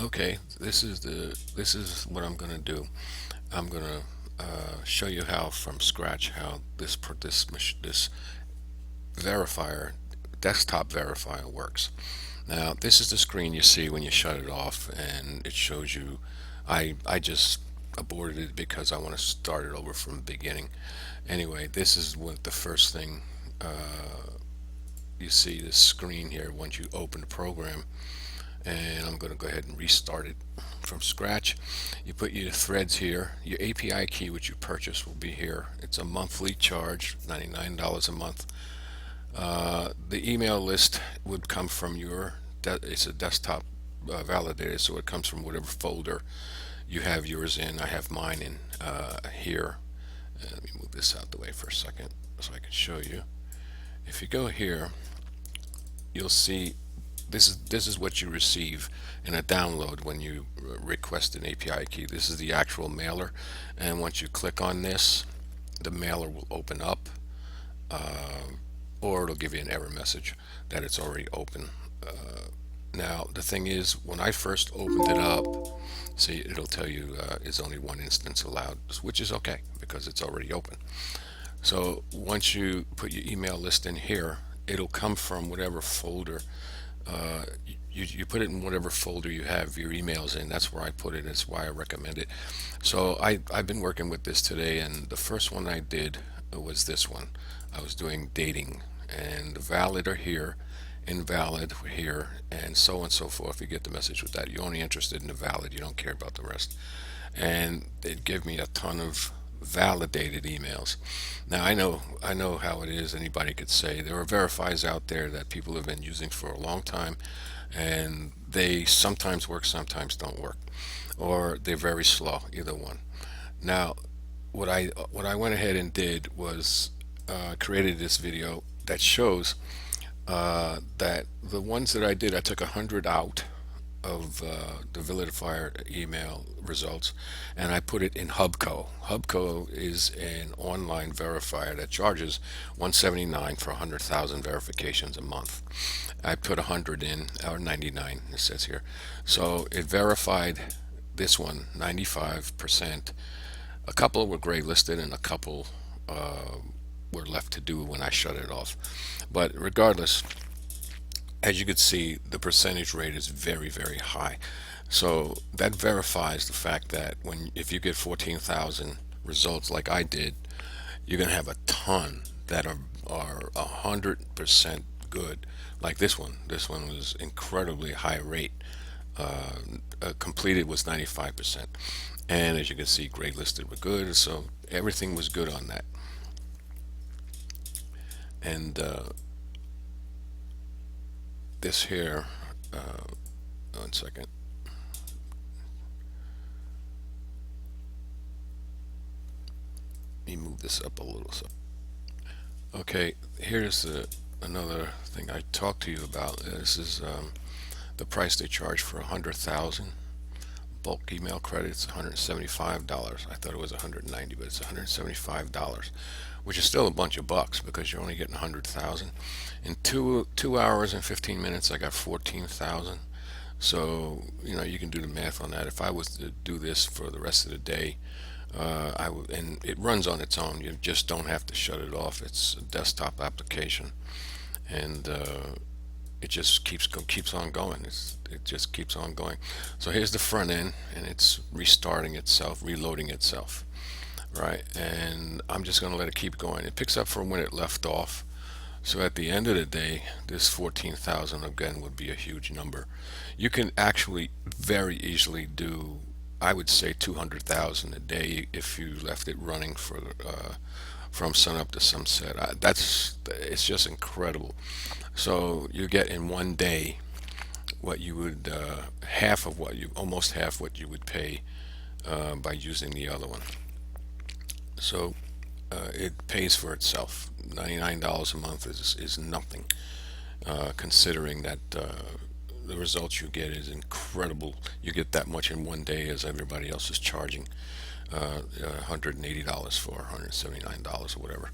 Okay, this is what I'm gonna do. I'm gonna show you how from scratch how this verifier, desktop verifier works. Now this is the screen you see when you shut it off, and it shows you. I just aborted it because I want to start it over from the beginning. Anyway, this is what the first thing you see, this screen here once you open the program, and I'm going to go ahead and restart it from scratch. You put your threads here. Your API key which you purchase will be here. It's a monthly charge, $99 a month. The email list would come from it's a desktop validated, so it comes from whatever folder you have yours in. I have mine in here. Let me move this out the way for a second so I can show you. If you go here, you'll see this is what you receive in a download when you request an API key. This is the actual mailer, and once you click on this, the mailer will open up, or it'll give you an error message that it's already open. Now the thing is, when I first opened it up, see, it'll tell you is only one instance allowed, which is okay because it's already open. So once you put your email list in here, it'll come from whatever folder. You put it in whatever folder you have your emails in. That's where I put it. That's why I recommend it. So I've been working with this today, and the first one I did was this one. I was doing dating, and the valid are here, invalid here, and so on and so forth. You get the message with that. You're only interested in the valid. You don't care about the rest. And it gave me a ton of validated emails. Now I know how it is. Anybody could say there are verifiers out there that people have been using for a long time, and they sometimes work, sometimes don't work, or they're very slow. Either one. Now, what I went ahead and did was created this video that shows that the ones that I did, I took 100 out of the Verifier email results, and I put it in Hubco. Hubco is an online verifier that charges 179 for 100,000 verifications a month. I put 100 in, or 99 it says here. So it verified this one 95%. A couple were gray listed, and a couple were left to do when I shut it off. But regardless, as you can see, the percentage rate is very, very high. So that verifies the fact that if you get 14,000 results like I did, you're gonna have a ton that are 100% good. Like this one. This one was incredibly high rate. Completed was 95%, and as you can see, gray listed were good. So everything was good on that. And this here, one second. Let me move this up a little. So, okay, here's another thing I talked to you about. This is the price they charge for 100,000 bulk email credits. $175. I thought it was 190, but it's $175, which is still a bunch of bucks because you're only getting 100,000. In 2 hours and 15 minutes, I got 14,000. So you can do the math on that. If I was to do this for the rest of the day, I would, and it runs on its own. You just don't have to shut it off. It's a desktop application, and it just keeps on going. It just keeps on going. So here's the front end, and it's restarting itself, reloading itself, right? And I'm just going to let it keep going. It picks up from when it left off. So at the end of the day, this 14,000 again would be a huge number. You can actually very easily do, I would say, 200,000 a day if you left it running for from sunup to sunset. It's just incredible. So you get in one day what you would almost half what you would pay by using the other one. So it pays for itself. $99 a month is nothing, considering that the results you get is incredible. You get that much in one day as everybody else is charging $180 for, $179 or whatever.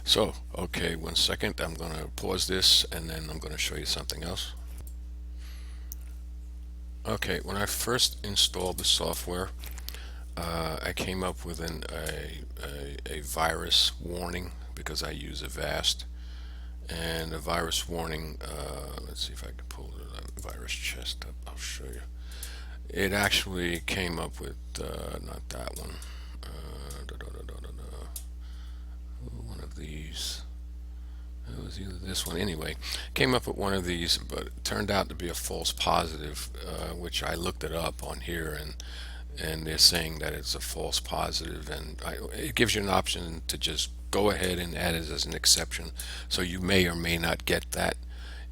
So, okay, one second. I'm going to pause this, and then I'm going to show you something else. Okay, when I first installed the software, I came up with a virus warning because I use Avast. And a virus warning, let's see if I can pull the virus chest up. I'll show you. It actually came up with, not that one, one of these. It was either this one. Anyway, came up with one of these, but it turned out to be a false positive, which I looked it up on here, and they're saying that it's a false positive, and it gives you an option to just go ahead and add it as an exception, so you may or may not get that.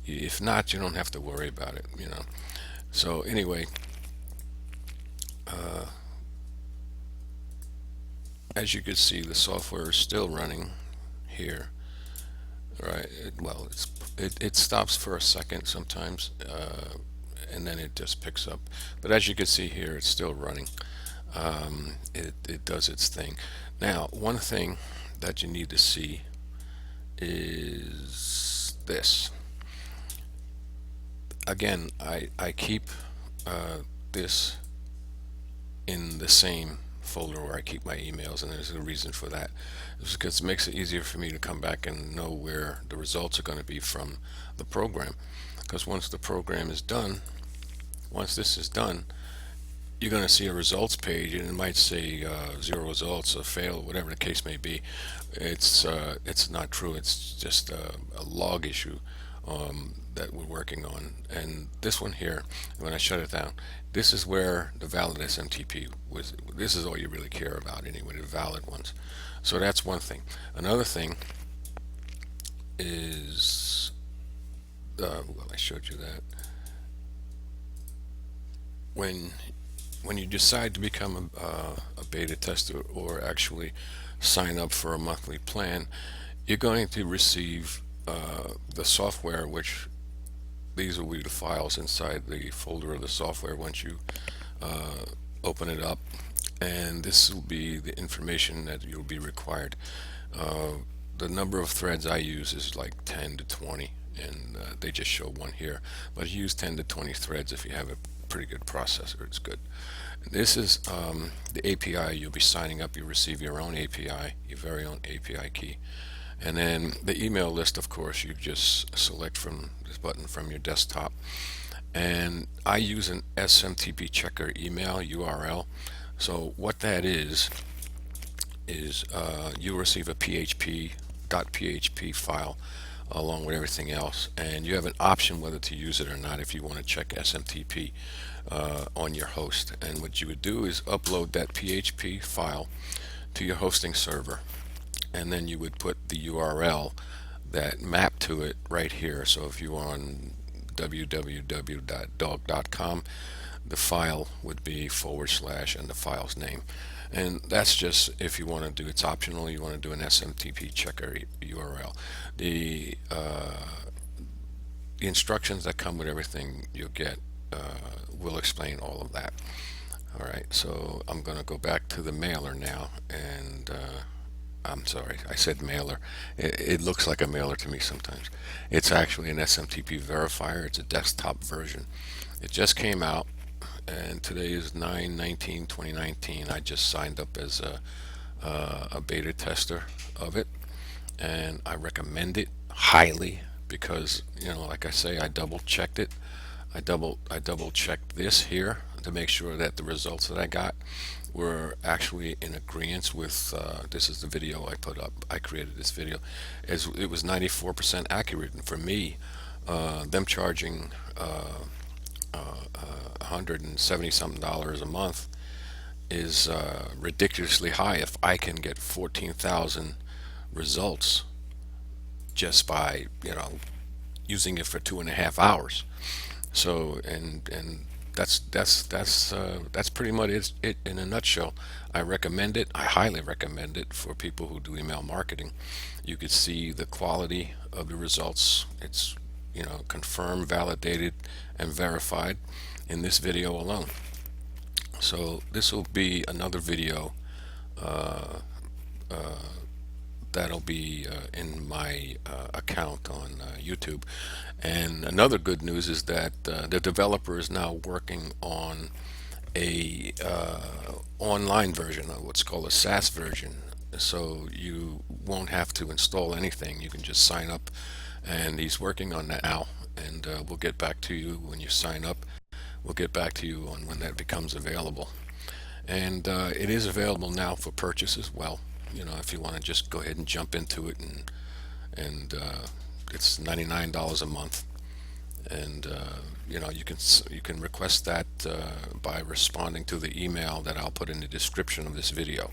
If not, you don't have to worry about it, you know. So anyway, as you can see, the software is still running here. Right. It stops for a second sometimes, and then it just picks up. But as you can see here, it's still running. It does its thing. Now, one thing that you need to see is this. Again, I keep this in the same folder where I keep my emails, and there's a reason for that. It's because it makes it easier for me to come back and know where the results are going to be from the program. Because once the program is done, once this is done, you're going to see a results page, and it might say 0 results or fail, whatever the case may be. It's not true. It's just a log issue that we're working on. And this one here, when I shut it down, this is where the valid SMTP was. This is all you really care about anyway, the valid ones. So that's one thing. Another thing is, well, I showed you that. When you decide to become a beta tester or actually sign up for a monthly plan, you're going to receive the software, which these will be the files inside the folder of the software once you open it up, and this will be the information that you'll be required. The number of threads I use is like 10 to 20, and they just show one here, but you use 10 to 20 threads if you have a pretty good processor. It's good. This is the API you'll be signing up. You receive your own API, your very own API key. And then the email list, of course, you just select from this button from your desktop. And I use an SMTP checker email URL. So what that is you'll receive a .php file along with everything else, and you have an option whether to use it or not if you want to check SMTP on your host. And what you would do is upload that PHP file to your hosting server, and then you would put the URL that mapped to it right here. So if you are on www.dog.com, the file would be / and the file's name. And that's just if you want to do, it's optional, you want to do an SMTP checker URL. The instructions that come with everything you'll get will explain all of that. All right, so I'm going to go back to the mailer now, and I'm sorry, I said mailer. It looks like a mailer to me sometimes. It's actually an SMTP verifier. It's a desktop version. It just came out, and today is 9/19/2019. I just signed up as a beta tester of it, and I recommend it highly because, you know, like I say, I double checked it. I double checked this here to make sure that the results that I got were actually in agreement with this is the video I put up. I created this video as it was 94% accurate, and for me, them charging 170 something dollars a month is ridiculously high. If I can get 14,000 results just by, you know, using it for 2.5 hours. So and that's pretty much it in a nutshell. I recommend it. I highly recommend it for people who do email marketing. You could see the quality of the results. It's, you know, confirmed, validated, and verified in this video alone. So this will be another video that'll be in my account on YouTube. And another good news is that the developer is now working on a online version of what's called a SaaS version. So you won't have to install anything. You can just sign up, and he's working on that now. And we'll get back to you when you sign up. We'll get back to you on when that becomes available. And it is available now for purchase as well. You know, if you want to just go ahead and jump into it, and it's $99 a month, and you know, you can request that by responding to the email that I'll put in the description of this video.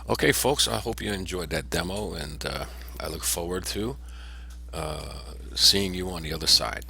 Okay, folks, I hope you enjoyed that demo, and I look forward to seeing you on the other side.